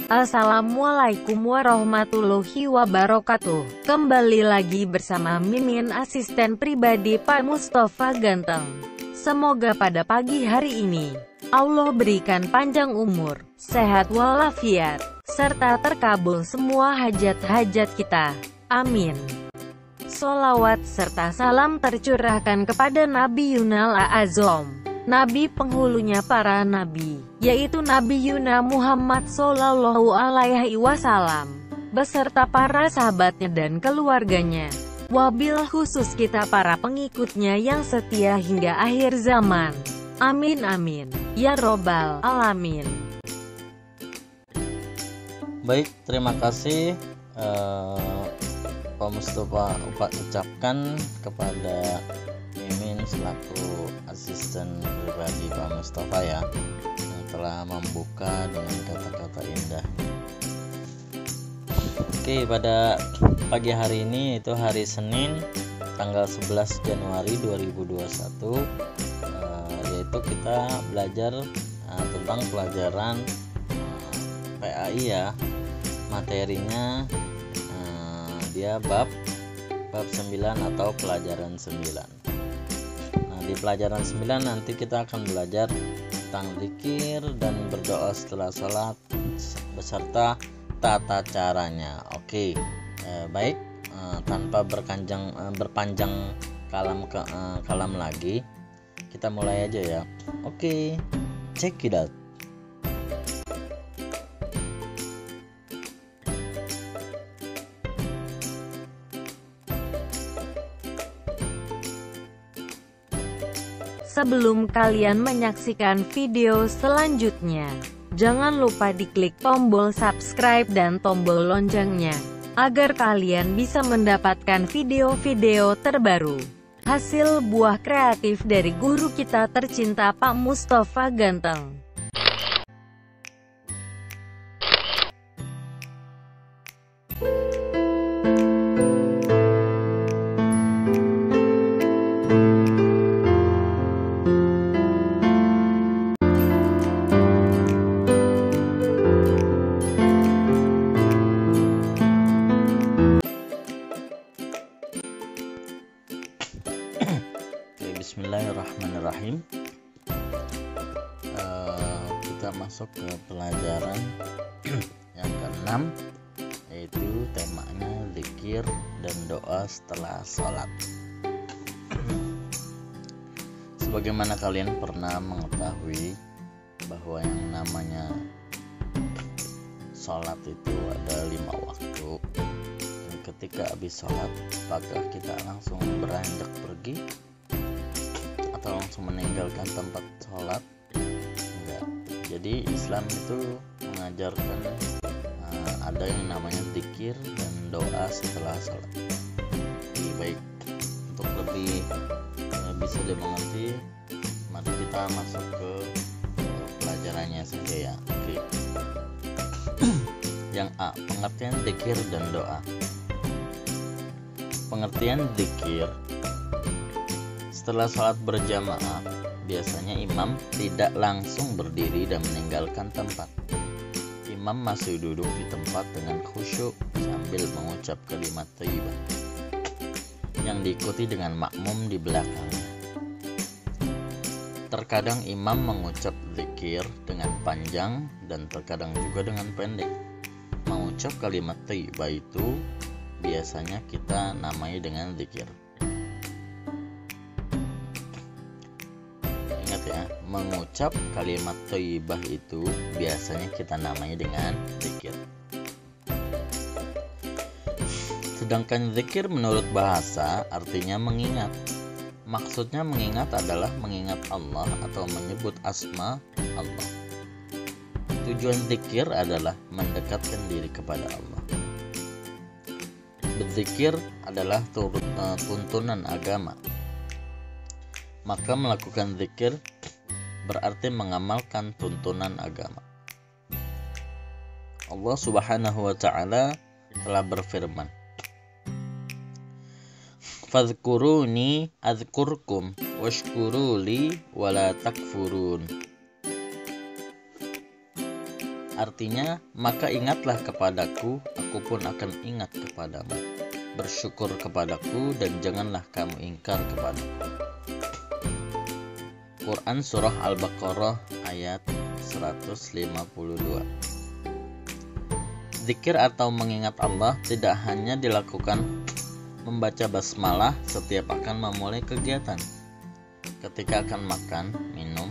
Assalamualaikum warahmatullahi wabarakatuh. Kembali lagi bersama Mimin, asisten pribadi Pak Mustafa Ganteng. Semoga pada pagi hari ini Allah berikan panjang umur, sehat walafiat, serta terkabul semua hajat-hajat kita. Amin. Sholawat serta salam tercurahkan kepada Nabi Yunal A'azom, Nabi penghulunya para nabi, yaitu Nabi Yuna Muhammad Sallallahu Alaihi Wasallam, beserta para sahabatnya dan keluarganya. Wabil khusus kita para pengikutnya yang setia hingga akhir zaman. Amin amin, ya robbal alamin. Baik, terima kasih Pak Mustafa ucapkan kepada Mimin selaku asisten pribadi Pak Mustafa ya, yang telah membuka dengan kata-kata indah. Oke, pada pagi hari ini, itu hari Senin tanggal 11 Januari 2021, yaitu kita belajar tentang pelajaran PAI ya. Materinya dia bab 9 atau pelajaran 9. Di pelajaran 9 nanti kita akan belajar tentang zikir dan berdoa setelah sholat beserta tata caranya. Oke, baik, tanpa berpanjang kalam lagi, kita mulai aja ya. Oke, check it out. Sebelum kalian menyaksikan video selanjutnya, jangan lupa diklik tombol subscribe dan tombol loncengnya, agar kalian bisa mendapatkan video-video terbaru, hasil buah kreatif dari guru kita tercinta Pak Mustafa Ganteng. Bismillahirrahmanirrahim. Kita masuk ke pelajaran yang ke-6, yaitu temanya zikir dan doa setelah sholat. Sebagaimana kalian pernah mengetahui bahwa yang namanya sholat itu ada 5 waktu. Dan ketika habis sholat, apakah kita langsung beranjak pergi atau langsung meninggalkan tempat sholat? Enggak. Jadi Islam itu mengajarkan ada yang namanya zikir dan doa setelah sholat. Jadi baik, untuk lebih bisa dimengerti, mari kita masuk ke pelajarannya saja ya. Oke. Yang A, pengertian zikir dan doa. Pengertian zikir: setelah sholat berjamaah, biasanya imam tidak langsung berdiri dan meninggalkan tempat. Imam masih duduk di tempat dengan khusyuk sambil mengucap kalimat thayyibah, yang diikuti dengan makmum di belakangnya. Terkadang imam mengucap zikir dengan panjang dan terkadang juga dengan pendek. Mengucap kalimat thayyibah itu biasanya kita namai dengan zikir. Mengucap kalimat thayyibah itu biasanya kita namai dengan zikir. Sedangkan zikir menurut bahasa artinya mengingat. Maksudnya mengingat adalah mengingat Allah atau menyebut asma Allah. Tujuan zikir adalah mendekatkan diri kepada Allah. Berzikir adalah tuntunan agama. Maka melakukan zikir berarti mengamalkan tuntunan agama. Allah Subhanahu wa Ta'ala telah berfirman, "Fadhkuruni adzkurkum washkuruli wala takfurun." Artinya, maka ingatlah kepadaku, aku pun akan ingat kepadamu. Bersyukur kepadaku dan janganlah kamu ingkar kepadaku. Quran Surah Al-Baqarah ayat 152. Zikir atau mengingat Allah tidak hanya dilakukan membaca basmalah setiap akan memulai kegiatan. Ketika akan makan, minum,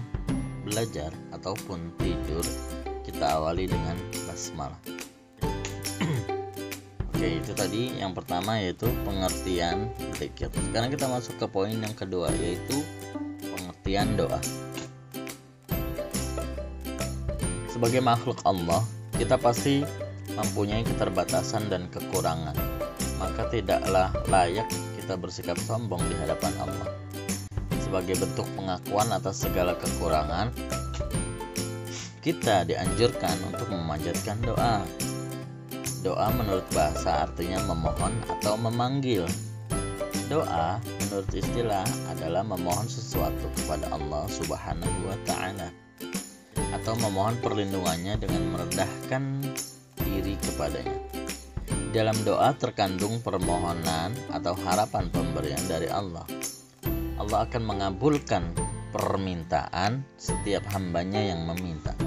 belajar, ataupun tidur, kita awali dengan basmalah. Oke, itu tadi yang pertama, yaitu pengertian zikir. Sekarang kita masuk ke poin yang kedua, yaitu pengertian doa. Sebagai makhluk Allah, kita pasti mempunyai keterbatasan dan kekurangan. Maka tidaklah layak kita bersikap sombong di hadapan Allah. Sebagai bentuk pengakuan atas segala kekurangan, kita dianjurkan untuk memanjatkan doa. Doa menurut bahasa artinya memohon atau memanggil. Doa menurut istilah adalah memohon sesuatu kepada Allah Subhanahu wa Ta'ala, atau memohon perlindungannya dengan merendahkan diri kepadanya. Dalam doa terkandung permohonan atau harapan pemberian dari Allah. Allah akan mengabulkan permintaan setiap hambanya yang meminta.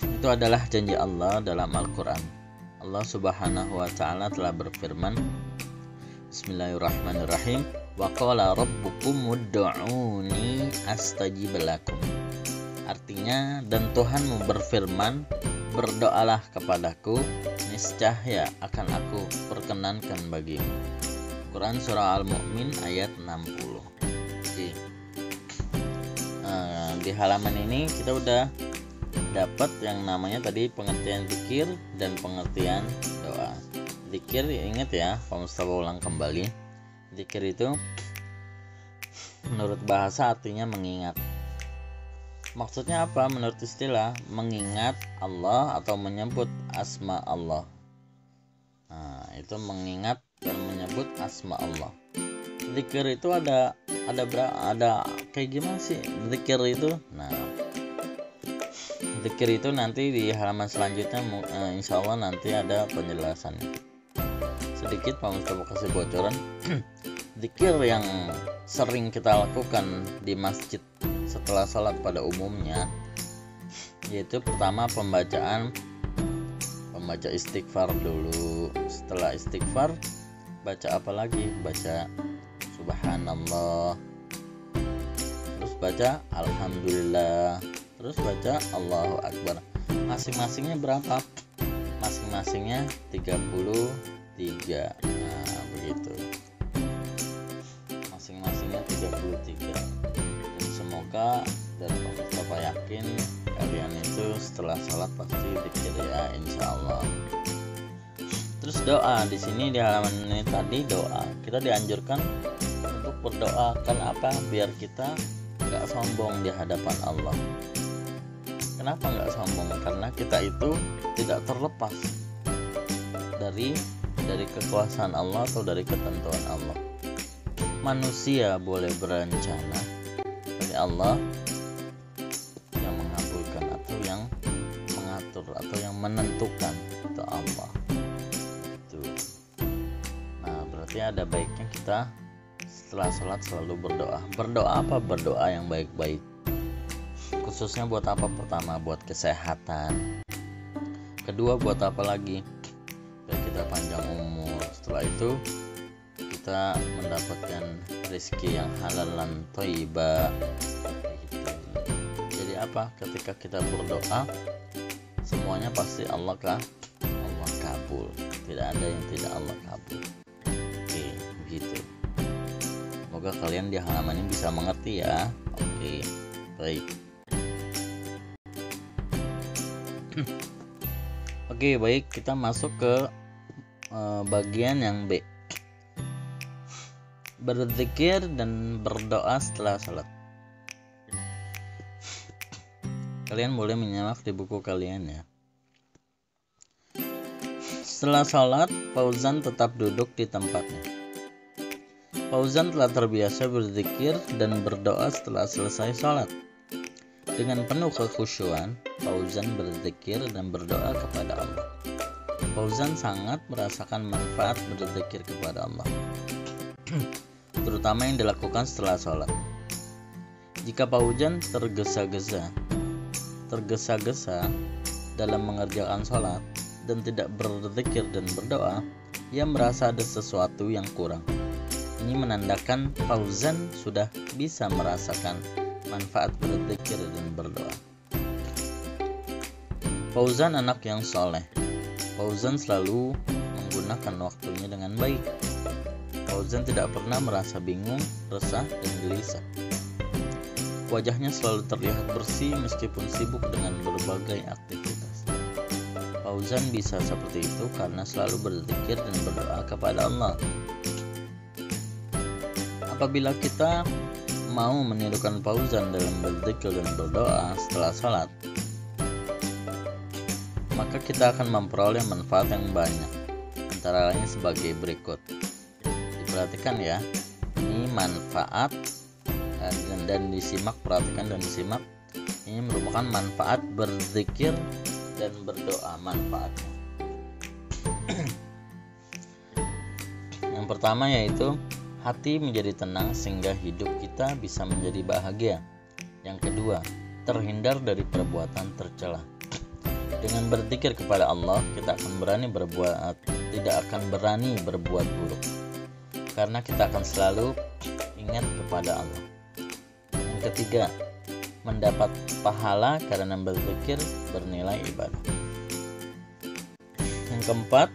Itu adalah janji Allah dalam Al-Quran. Allah Subhanahu wa Ta'ala telah berfirman, Bismillahirrahmanirrahim, wa qala rabbukum ud'uni astajib lakum. Artinya, dan Tuhanmu berfirman, berdoalah kepadaku, niscaya akan aku perkenankan bagimu. Quran Surah Al-Mu'min ayat 60. Oke. Di halaman ini kita udah dapat yang namanya tadi pengertian zikir dan pengertian doa. Zikir, ingat ya, Pak Mustafa ulang kembali. Zikir itu menurut bahasa artinya mengingat. Maksudnya apa? Menurut istilah, mengingat Allah atau menyebut asma Allah. Nah, itu mengingat dan menyebut asma Allah. Zikir itu ada kayak gimana sih zikir itu? Nah, zikir itu nanti di halaman selanjutnya insya Allah nanti ada penjelasannya. Sedikit Pak Mustafa kasih bocoran. Zikir yang sering kita lakukan di masjid setelah sholat pada umumnya, yaitu pertama membaca istighfar dulu. Setelah istighfar, baca apa lagi? Baca subhanallah, terus baca alhamdulillah, terus baca Allahu Akbar. Masing-masingnya berapa? Masing-masingnya 33. Nah, begitu. Masing-masingnya 33. Dan semoga dan Bapak yakin kalian itu setelah sholat pasti zikir ya, insya Allah. Terus doa di sini di halaman ini tadi doa. Kita dianjurkan untuk berdoa kan apa? Biar kita nggak sombong di hadapan Allah. Kenapa nggak sombong? Karena kita itu tidak terlepas dari kekuasaan Allah atau dari ketentuan Allah. Manusia boleh berencana, tapi Allah yang mengabulkan atau yang mengatur atau yang menentukan, itu Allah. Itu. Nah, berarti ada baiknya kita setelah sholat selalu berdoa. Berdoa apa? Berdoa yang baik-baik. Khususnya buat apa? Pertama, buat kesehatan. Kedua, buat apa lagi? Biar kita panjang umur. Setelah itu kita mendapatkan rezeki yang halal dan thayyibah. Gitu. Jadi apa? Ketika kita berdoa, semuanya pasti Allah kabul. Tidak ada yang tidak Allah kabul. Oke, begitu. Semoga kalian di halaman ini bisa mengerti ya. Oke, baik. Oke, baik, kita masuk ke bagian yang B. Berzikir dan berdoa setelah sholat. Kalian boleh menyimak di buku kalian ya. Setelah sholat, Fauzan tetap duduk di tempatnya. Fauzan telah terbiasa berzikir dan berdoa setelah selesai sholat. Dengan penuh kekhusyuan, Fauzan berzikir dan berdoa kepada Allah. Fauzan sangat merasakan manfaat berzikir kepada Allah, terutama yang dilakukan setelah sholat. Jika Fauzan tergesa-gesa dalam mengerjakan sholat dan tidak berzikir dan berdoa, ia merasa ada sesuatu yang kurang. Ini menandakan Fauzan sudah bisa merasakan manfaat berzikir dan berdoa. Fauzan anak yang soleh. Fauzan selalu menggunakan waktunya dengan baik. Fauzan tidak pernah merasa bingung, resah, dan gelisah. Wajahnya selalu terlihat bersih meskipun sibuk dengan berbagai aktivitas. Fauzan bisa seperti itu karena selalu berzikir dan berdoa kepada Allah. Apabila kita mau menirukan Fauzan dalam berzikir dan berdoa setelah salat, maka kita akan memperoleh manfaat yang banyak. Antara lainnya sebagai berikut. Diperhatikan ya, ini manfaat dan disimak, perhatikan dan disimak. Ini merupakan manfaat berzikir dan berdoa, manfaatnya. Yang pertama yaitu hati menjadi tenang sehingga hidup kita bisa menjadi bahagia. Yang kedua, terhindar dari perbuatan tercela. Dengan berzikir kepada Allah, kita tidak akan berani berbuat buruk, karena kita akan selalu ingat kepada Allah. Yang ketiga, mendapat pahala karena berzikir bernilai ibadah. Yang keempat,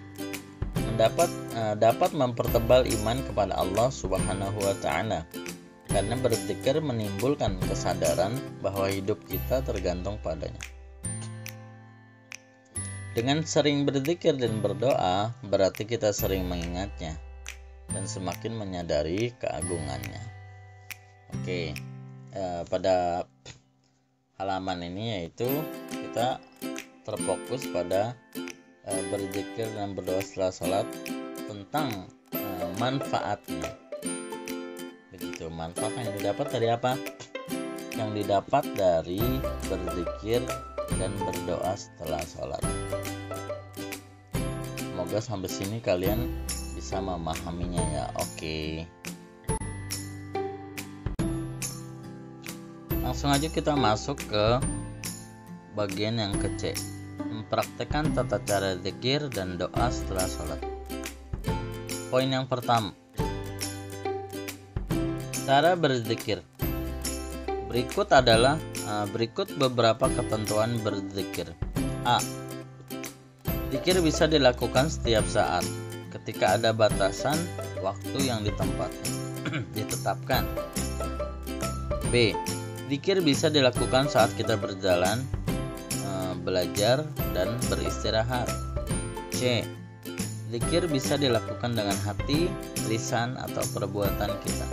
dapat mempertebal iman kepada Allah Subhanahu wa Ta'ala, karena berzikir menimbulkan kesadaran bahwa hidup kita tergantung padanya. Dengan sering berzikir dan berdoa, berarti kita sering mengingatnya dan semakin menyadari keagungannya. Oke, pada halaman ini yaitu kita terfokus pada berzikir dan berdoa setelah sholat tentang manfaatnya. Begitu, manfaat yang didapat dari apa? Yang didapat dari berzikir dan berdoa setelah sholat. Semoga sampai sini kalian bisa memahaminya ya. Oke. Langsung aja kita masuk ke bagian yang ke C. Mempraktekkan tata cara zikir dan doa setelah sholat. Poin yang pertama, cara berzikir. Berikut beberapa ketentuan berzikir. A. Zikir bisa dilakukan setiap saat ketika ada batasan waktu yang ditetapkan. B. Zikir bisa dilakukan saat kita berjalan, belajar, dan beristirahat. C. Zikir bisa dilakukan dengan hati, lisan, atau perbuatan kita.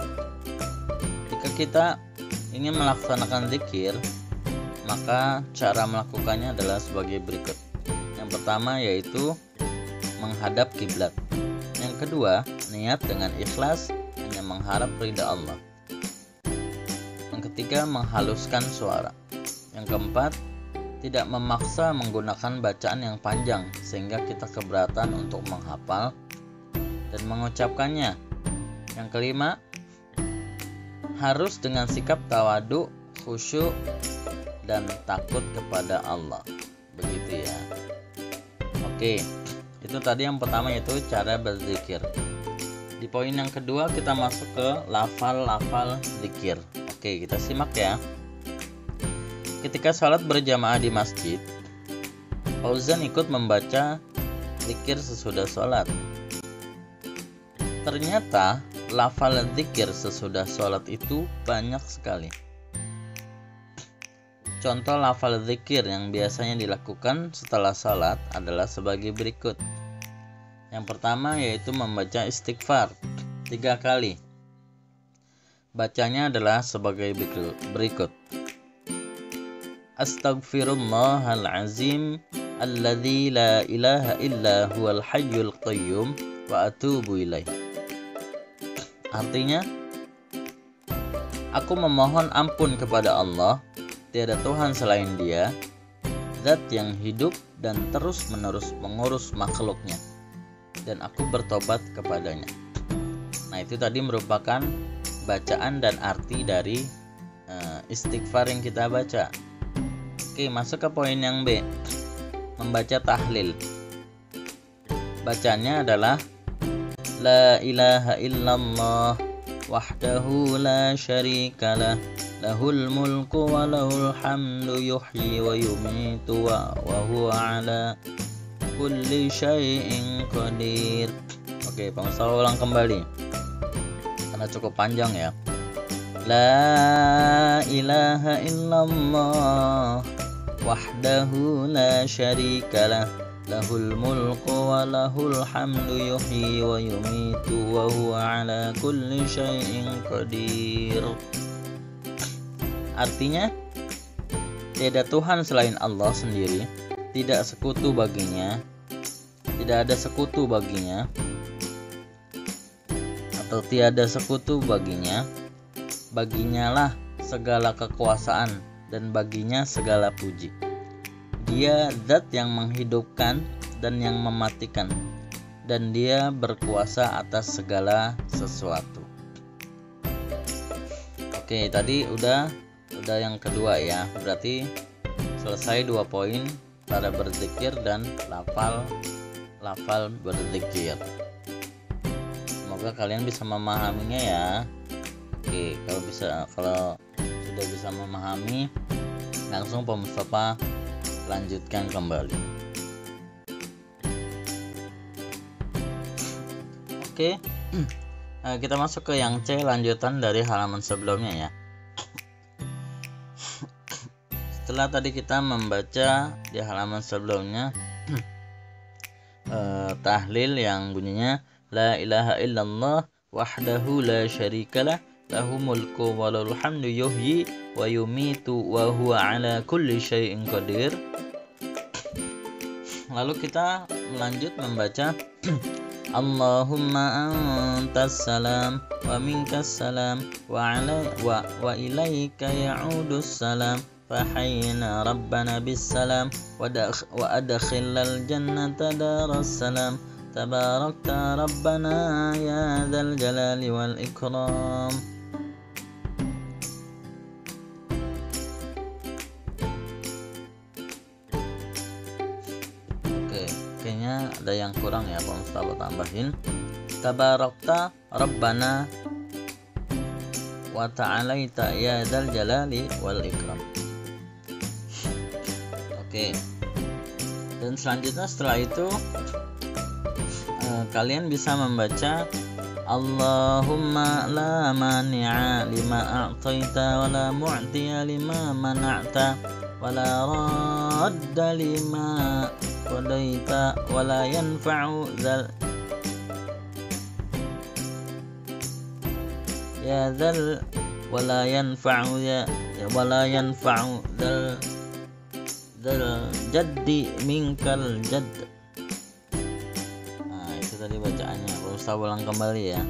Jika kita ingin melaksanakan zikir, maka cara melakukannya adalah sebagai berikut. Yang pertama yaitu menghadap kiblat. Yang kedua, niat dengan ikhlas hanya mengharap ridha Allah. Yang ketiga, menghaluskan suara. Yang keempat, tidak memaksa menggunakan bacaan yang panjang sehingga kita keberatan untuk menghafal dan mengucapkannya. Yang kelima, harus dengan sikap tawadu, khusyuk, dan takut kepada Allah. Begitu ya. Oke, itu tadi yang pertama yaitu cara berzikir. Di poin yang kedua kita masuk ke lafal-lafal zikir. Oke, kita simak ya. Ketika sholat berjamaah di masjid, Fauzan ikut membaca zikir sesudah sholat. Ternyata lafal zikir sesudah sholat itu banyak sekali. Contoh lafal zikir yang biasanya dilakukan setelah sholat adalah sebagai berikut. Yang pertama yaitu membaca istighfar 3 kali. Bacanya adalah sebagai berikut. Astaghfirullahal azim alladzi la ilaha illa huwal hayyul qayyum wa atubu ilaih. Artinya, aku memohon ampun kepada Allah tiada Tuhan selain Dia, zat yang hidup dan terus-menerus mengurus makhluknya, dan aku bertobat kepadanya. Nah, itu tadi merupakan bacaan dan arti dari istighfar yang kita baca. Oke, masuk ke poin yang B, membaca tahlil. Bacanya adalah La ilaha illallah wahdahu la syarikalah lahul mulku wa lahul hamdu yuhyi wa yumitu wa huwa ala kulli syai'in qadir. Oke, pemirsa, ulang kembali karena cukup panjang ya. La ilaha illallah wahdahu la syarikalah lahul mulku wa lahul hamdu yuhyi wa yumitu wa huwa ala kulli syai'in qadir. Artinya, tiada Tuhan selain Allah sendiri, tidak sekutu baginya, tidak ada sekutu baginya, atau tiada sekutu baginya. Baginya lah segala kekuasaan dan baginya segala puji. Dia zat yang menghidupkan dan yang mematikan, dan Dia berkuasa atas segala sesuatu. Oke, tadi udah yang kedua ya. Berarti selesai 2 poin, cara berzikir dan lafal berzikir. Semoga kalian bisa memahaminya ya. Oke, kalau sudah bisa memahami, langsung Pak Mustafa lanjutkan kembali. Oke, kita masuk ke yang C, lanjutan dari halaman sebelumnya ya. Setelah tadi kita membaca di halaman sebelumnya tahlil yang bunyinya La ilaha illallah wahdahu la syarikalah lahu mulku wa lahul hamdu yuhyi wa yumitu wa huwa ala kulli syai'in qadir. Lalu kita melanjut membaca Allahumma antas salam wa minkas salam wa ilaika ya'udus salam fahayyina rabbana bis salam wa adkhilal jannata daras salam tabarakta rabbana ya dzal jalali wal ikram. Kayaknya ada yang kurang ya, Pak Mustafa tambahin tabarakta rabbana wa ta'alaita ya dzal jalali wal ikram. Oke. Dan selanjutnya setelah itu kalian bisa membaca Allahumma la mani'a lima a'taita wa la mu'tiya lima mana'ta wa la radda lima qadaita wa la yanfa'u dzal ya dzal wa la yanfa'u dzal jaddi minkal jadd. Nah, itu tadi bacaannya. Ustaz ulang kembali ya.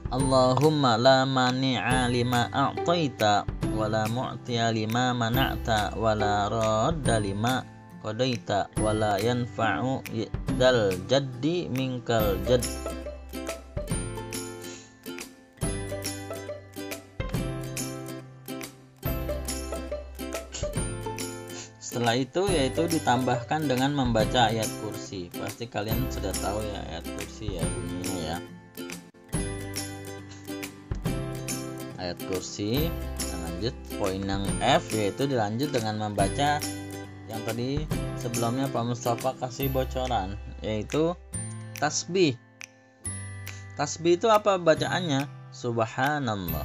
Allahumma la mani'a lima a'taita wa la mu'tiya lima mana'ta wa la radda lima qadaita wa la yanfa'u dzal jaddi minkal jadd. Setelah itu yaitu ditambahkan dengan membaca ayat kursi. Pasti kalian sudah tahu ya ayat kursi ya bunyinya ya. Ayat kursi. Nah, lanjut poin yang F, yaitu dilanjut dengan membaca yang tadi sebelumnya Pak Mustafa kasih bocoran, yaitu tasbih. Tasbih itu apa bacaannya? Subhanallah,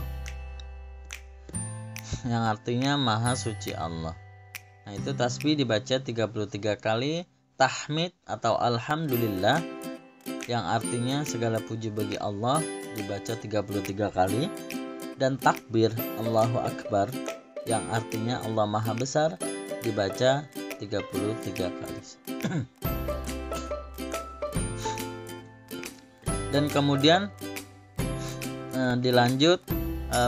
yang artinya maha suci Allah. Nah, itu tasbih dibaca 33 kali, tahmid atau alhamdulillah yang artinya segala puji bagi Allah dibaca 33 kali, dan takbir Allahu Akbar yang artinya Allah Maha Besar dibaca 33 kali. Dan kemudian dilanjut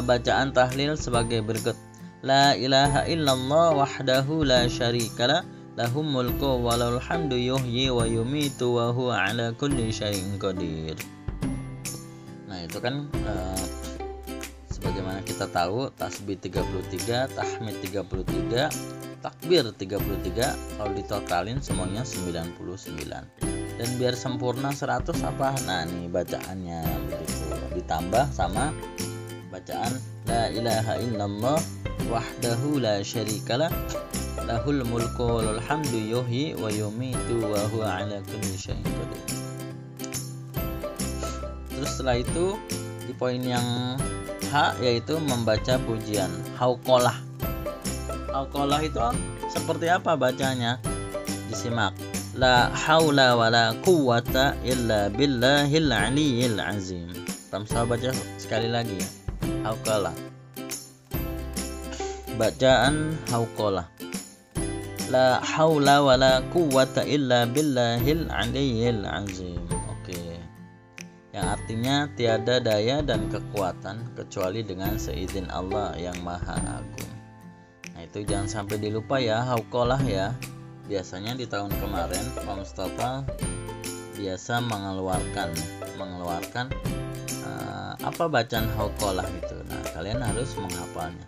bacaan tahlil sebagai berikut. La ilaha illallah wahdahu la syarikalah lahum mulku wa lahul hamdu yuhyi wa yumitu wa huwa ala kulli syai'in qadir. Nah, itu kan sebagaimana kita tahu, tasbih 33, tahmid 33, takbir 33, kalau ditotalin semuanya 99. Dan biar sempurna 100 apa? Nah, nih bacaannya begitu. Ditambah sama bacaan la ilaha illallah wahdahu la syarikalah lahul mulku wa lahul hamdu yuhyi wa yumitu wa huwa ala kulli syai'in qadir. Terus setelah itu di poin yang H, yaitu membaca pujian hauqalah. Hauqalah itu seperti apa bacanya? Disimak. La haula wala quwwata illa billahil aliyyil azim. Ramsa baca sekali lagi ya. Hauqalah. Bacaan hauqalah. La haula wala quwwata illa billahil aliyyil azim. Oke. Yang artinya tiada daya dan kekuatan kecuali dengan seizin Allah yang Maha Agung. Nah, itu jangan sampai dilupa ya, hauqalah ya. Biasanya di tahun kemarin Pak Mustafa biasa mengeluarkan apa bacaan hauqalah itu. Nah, kalian harus menghafalnya.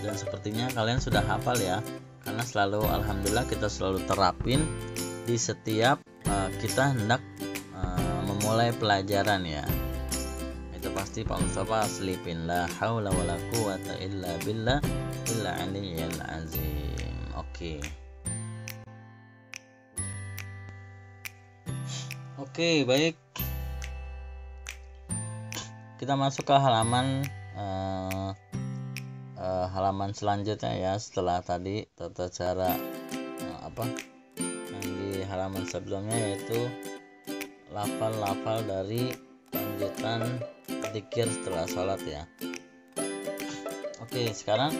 Dan sepertinya kalian sudah hafal ya, karena selalu, alhamdulillah, kita selalu terapin di setiap kita hendak memulai pelajaran ya. Itu pasti Pak Mustafa selipin la haula wala quwata illa billah illa aliyyil azim. Oke, baik. Kita masuk ke halaman selanjutnya ya, setelah tadi tata cara yang di halaman sebelumnya, yaitu lafal-lafal dari lanjutan zikir setelah sholat ya. Oke, sekarang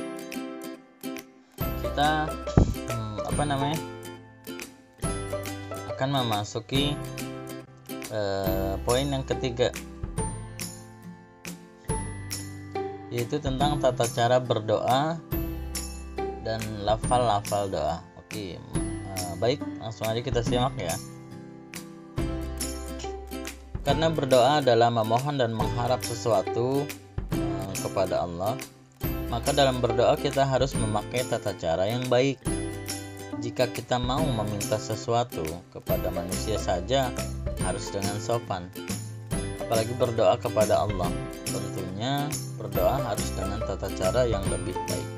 kita akan memasuki poin yang ketiga, yaitu tentang tata cara berdoa dan lafal-lafal doa. Oke, baik, langsung aja kita simak ya. Karena berdoa adalah memohon dan mengharap sesuatu kepada Allah, maka dalam berdoa kita harus memakai tata cara yang baik. Jika kita mau meminta sesuatu kepada manusia saja, harus dengan sopan. Apalagi berdoa kepada Allah, tentunya berdoa harus dengan tata cara yang lebih baik.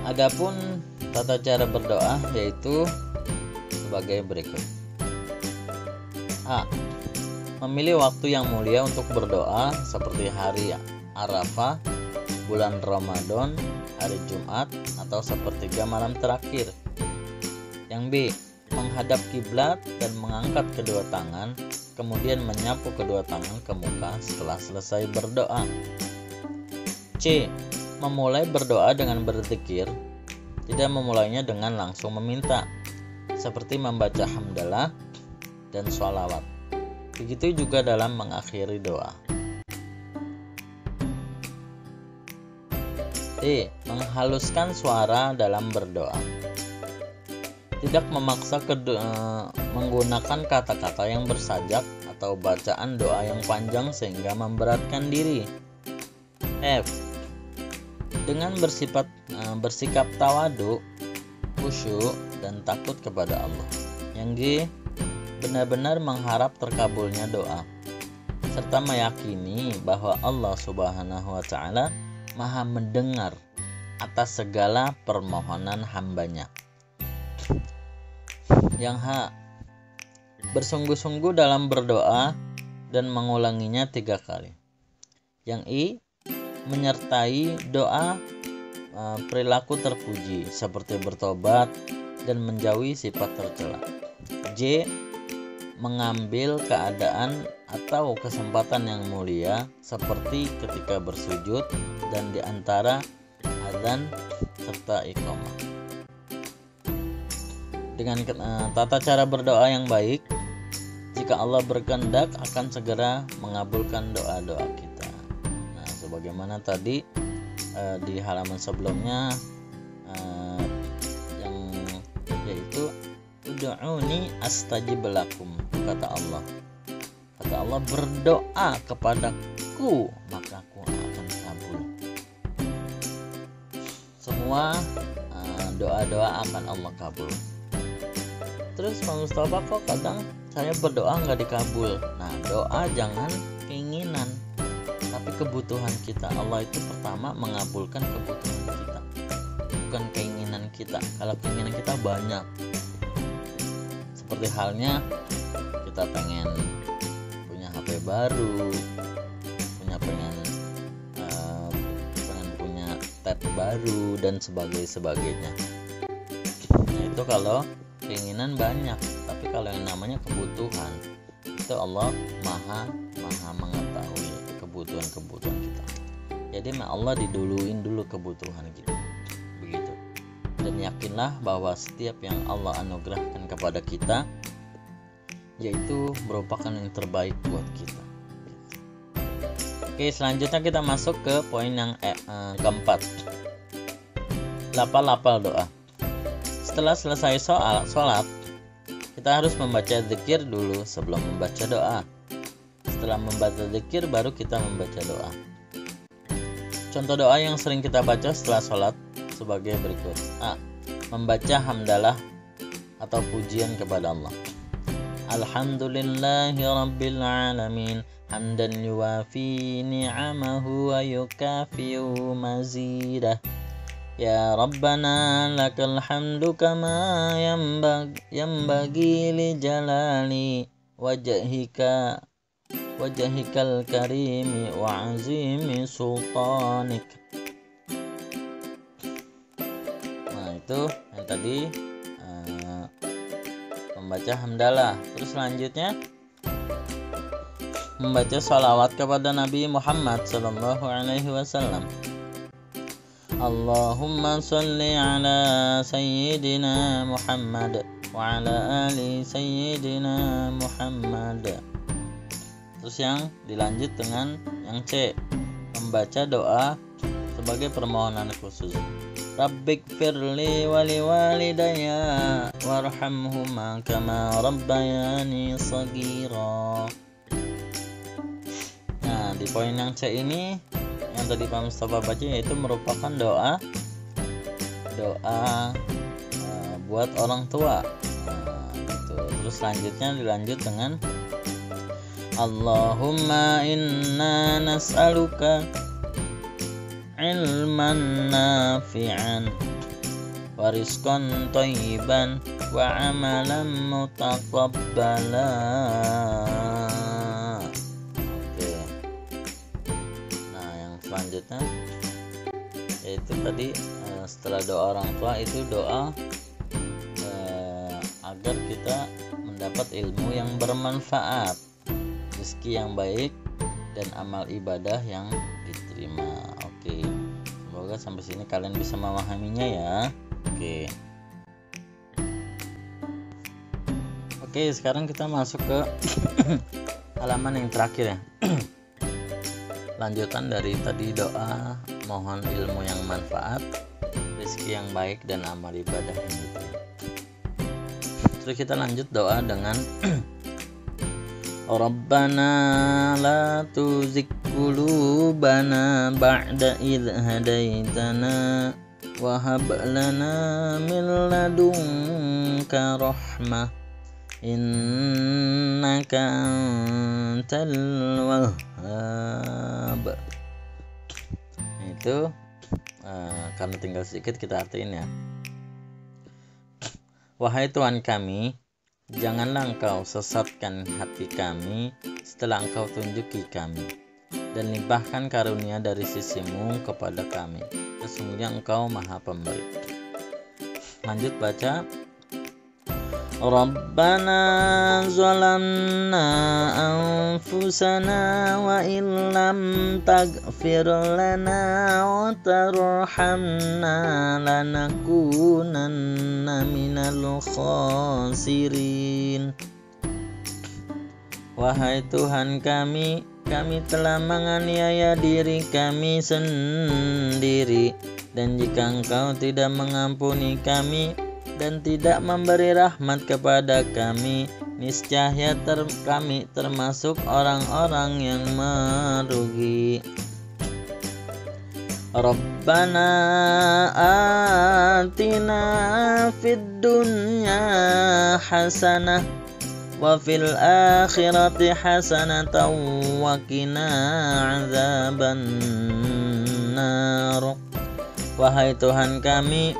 Adapun tata cara berdoa yaitu sebagai berikut. A. Memilih waktu yang mulia untuk berdoa seperti hari Arafah, bulan Ramadan, hari Jumat, atau sepertiga malam terakhir. Yang B. Menghadap kiblat dan mengangkat kedua tangan, kemudian menyapu kedua tangan ke muka setelah selesai berdoa. C. Memulai berdoa dengan berzikir, tidak memulainya dengan langsung meminta, seperti membaca hamdalah dan sholawat. Begitu juga dalam mengakhiri doa. D. Menghaluskan suara dalam berdoa, tidak memaksa menggunakan kata-kata yang bersajak atau bacaan doa yang panjang sehingga memberatkan diri. F. Dengan bersikap tawadu, khusyuk, dan takut kepada Allah. Yang G. Benar-benar mengharap terkabulnya doa, serta meyakini bahwa Allah Subhanahu wa Ta'ala Maha mendengar atas segala permohonan hambanya. Yang H. Bersungguh-sungguh dalam berdoa dan mengulanginya 3 kali. Yang I. Menyertai doa perilaku terpuji seperti bertobat dan menjauhi sifat tercela. J. Mengambil keadaan atau kesempatan yang mulia seperti ketika bersujud dan di antara azan serta iqamah. Dengan tata cara berdoa yang baik, jika Allah berkehendak akan segera mengabulkan doa-doa kita. Nah, sebagaimana tadi di halaman sebelumnya yang yaitu ud'uni astajib lakum, kata Allah. Kata Allah, berdoa kepadaku maka aku akan kabul. Semua doa-doa akan Allah kabul. Terus Pak Mustafa, kok kadang saya berdoa nggak dikabul? Nah, doa jangan keinginan, tapi kebutuhan kita. Allah itu pertama mengabulkan kebutuhan kita, bukan keinginan kita. Kalau keinginan kita banyak, seperti halnya kita pengen punya HP baru, pengen punya tab baru dan sebagainya. Nah, itu kalau keinginan banyak. Tapi kalau yang namanya kebutuhan, itu Allah maha mengetahui kebutuhan kita. Jadi Allah diduluin dulu kebutuhan kita, begitu. Dan yakinlah bahwa setiap yang Allah anugerahkan kepada kita yaitu merupakan yang terbaik buat kita. Oke, selanjutnya kita masuk ke poin yang keempat. Lapal doa. Setelah selesai sholat, kita harus membaca zikir dulu sebelum membaca doa. Setelah membaca zikir, baru kita membaca doa. Contoh doa yang sering kita baca setelah sholat sebagai berikut. A. Membaca hamdalah atau pujian kepada Allah. Alhamdulillahi rabbil alamin, hamdan yuwafi ni'amahu wa yukafi'u mazidah. Ya Rabbana lakal hamdu kama yambagi li jalali wajhikal karimi wa azimi sultanik. Nah, itu yang tadi membaca hamdalah. Terus selanjutnya membaca salawat kepada Nabi Muhammad SAW. Allahumma salli ala sayyidina Muhammad wa ala ali sayyidina Muhammad. Terus yang dilanjut dengan yang C, membaca doa sebagai permohonan khusus. Rabbik firli wali walidayya warhamhuma kama rabbayani shaghira. Nah, di poin yang C ini yang tadi Pak Mustafa baca, yaitu merupakan doa buat orang tua. Gitu. Terus selanjutnya dilanjut dengan Allahumma inna nas'aluka ilman nafi'an wa rizqan thayyiban wa amalan mutaqabbala. Selanjutnya yaitu tadi setelah doa orang tua itu doa agar kita mendapat ilmu yang bermanfaat, rezeki yang baik, dan amal ibadah yang diterima. Oke, semoga sampai sini kalian bisa memahaminya ya. Oke, sekarang kita masuk ke halaman yang terakhir ya. Lanjutan dari tadi doa mohon ilmu yang manfaat, rezeki yang baik, dan amal ibadah yang diterima. Terus kita lanjut doa dengan Rabbana la tuzigh qulubana ba'da idh hadaitana wa hab lana min ladunka rahmah innaka antal wahhab. Itu karena tinggal sedikit kita artiin ya. Wahai Tuhan kami, janganlah Engkau sesatkan hati kami setelah Engkau tunjuki kami, dan limpahkan karunia dari sisi-Mu kepada kami. Sesungguhnya Engkau Maha Pemberi. Lanjut baca. Rabbana zalamna anfusana wa illam taghfir lana wa tarhamna lanakunanna minal khasirin. Wahai Tuhan kami, kami telah menganiaya diri kami sendiri. Dan jika Engkau tidak mengampuni kami dan tidak memberi rahmat kepada kami, niscaya kami termasuk orang-orang yang merugi. Rabbana atina fid dunya hasanah wa fil akhirati hasanatan wa qina azaban nar. Wahai Tuhan kami,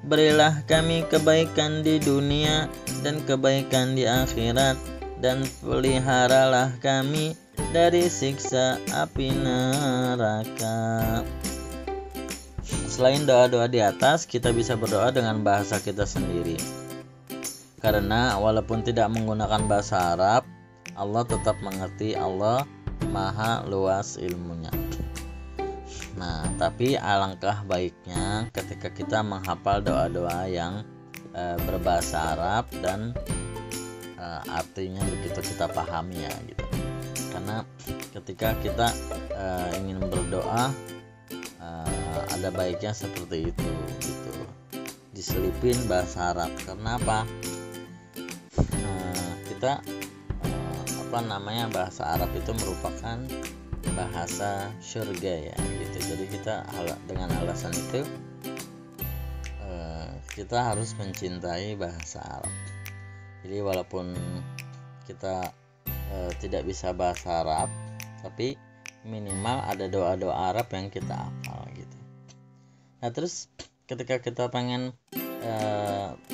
berilah kami kebaikan di dunia dan kebaikan di akhirat, dan peliharalah kami dari siksa api neraka. Selain doa-doa di atas, kita bisa berdoa dengan bahasa kita sendiri. Karena walaupun tidak menggunakan bahasa Arab, Allah tetap mengerti, Allah maha luas ilmunya. Nah, tapi alangkah baiknya ketika kita menghafal doa-doa yang berbahasa Arab dan artinya begitu kita pahami ya gitu. Karena ketika kita ingin berdoa ada baiknya seperti itu gitu. Diselipin bahasa Arab. Karena apa? Kita bahasa Arab itu merupakan bahasa surga ya gitu. Jadi kita dengan alasan itu kita harus mencintai bahasa Arab. Jadi walaupun kita tidak bisa bahasa Arab, tapi minimal ada doa-doa Arab yang kita hafal gitu. Nah terus ketika kita pengen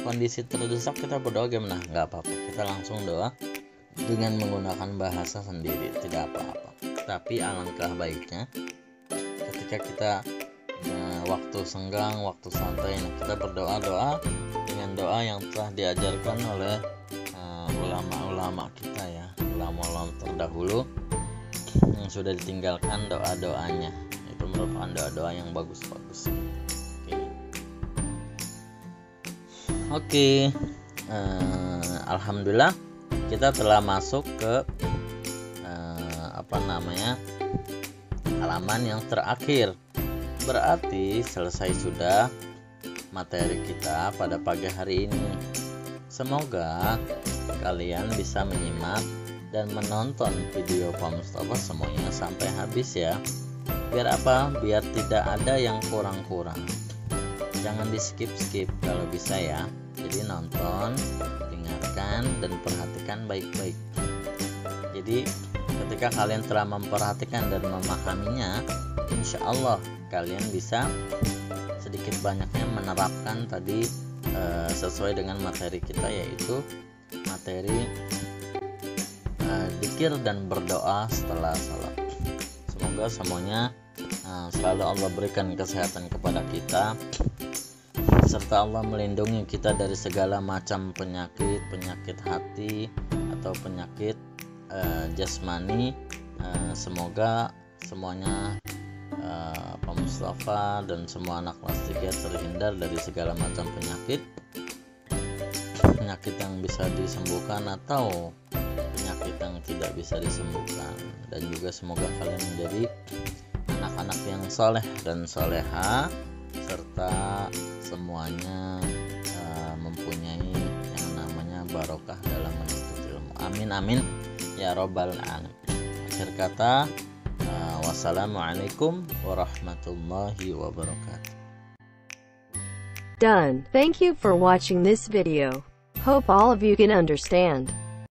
kondisi terdesak, kita berdoa gimana? Nggak apa-apa, kita langsung doa dengan menggunakan bahasa sendiri, tidak apa-apa. Tapi alangkah baiknya ketika kita waktu senggang, waktu santai, kita berdoa dengan doa yang telah diajarkan oleh ulama-ulama kita ya, ulama-ulama terdahulu yang sudah ditinggalkan doa-doanya. Itu merupakan doa-doa yang bagus-bagus. Oke. Alhamdulillah kita telah masuk ke halaman yang terakhir. Berarti selesai sudah materi kita pada pagi hari ini. Semoga kalian bisa menyimak dan menonton video Pak Mustafa semuanya sampai habis ya. Biar apa? Biar tidak ada yang kurang-kurang. Jangan di skip-skip kalau bisa ya. Jadi nonton, dengarkan, dan perhatikan baik-baik. Jadi ketika kalian telah memperhatikan dan memahaminya, insya Allah kalian bisa sedikit banyaknya menerapkan tadi sesuai dengan materi kita, yaitu materi dzikir dan berdoa setelah salat. Semoga semuanya selalu Allah berikan kesehatan kepada kita, serta Allah melindungi kita dari segala macam penyakit hati atau penyakit jasmani. Semoga semuanya Pak Mustafa dan semua anak kelas 3 terhindar dari segala macam penyakit yang bisa disembuhkan atau penyakit yang tidak bisa disembuhkan. Dan juga semoga kalian menjadi anak-anak yang soleh dan soleha, serta semuanya mempunyai yang namanya barokah dalam menuntut ilmu. Amin amin ya robbal alamin. Akhir kata, wassalamualaikum warahmatullahi wabarakatuh. Done. Thank you for watching this video. Hope all of you can understand.